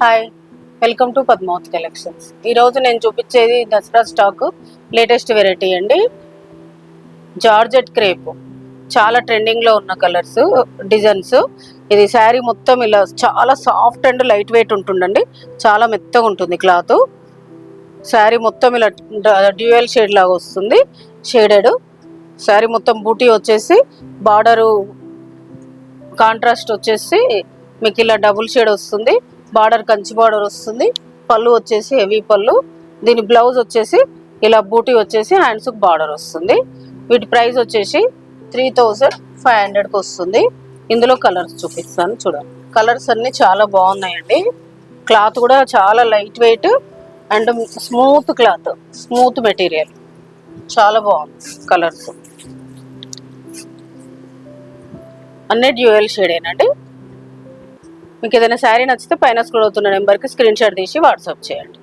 Hi, welcome to Padmavathi collections. ఈరోజు నేను చూపించేది దసరా స్టాక్ లేటెస్ట్ వెరైటీ అండి. జార్జెట్ క్రేప్ చాలా ట్రెండింగ్లో ఉన్న కలర్స్ డిజైన్స్. ఇది శారీ మొత్తం ఇలా చాలా సాఫ్ట్ అండ్ లైట్ వెయిట్ ఉంటుందండి. చాలా మెత్తగా ఉంటుంది క్లాత్. శారీ మొత్తం ఇలా డ్యూయల్ షేడ్ లాగా వస్తుంది. షేడెడ్ శారీ మొత్తం బూటీ వచ్చేసి బార్డరు కాంట్రాస్ట్ వచ్చేసి మీకు ఇలా డబుల్ షేడ్ వస్తుంది. బార్డర్ కంచి బార్డర్ వస్తుంది. పళ్ళు వచ్చేసి హెవీ పళ్ళు. దీని బ్లౌజ్ వచ్చేసి ఇలా బూటీ వచ్చేసి హ్యాండ్స్కి బార్డర్ వస్తుంది. వీటి ప్రైస్ వచ్చేసి 3500కి వస్తుంది. ఇందులో కలర్స్ చూపిస్తాను చూడండి. కలర్స్ అన్నీ చాలా బాగున్నాయండి. క్లాత్ కూడా చాలా light weight and smooth cloth, smooth material, చాలా బాగుంది. కలర్స్ అన్నీ డ్యూయల్ షేడేనండి. మీకు ఏదైనా శారీ నచ్చితే పైన స్క్రోల్ అవుతున్న నెంబర్కి స్క్రీన్ షాట్ తీసి వాట్సాప్ చేయండి.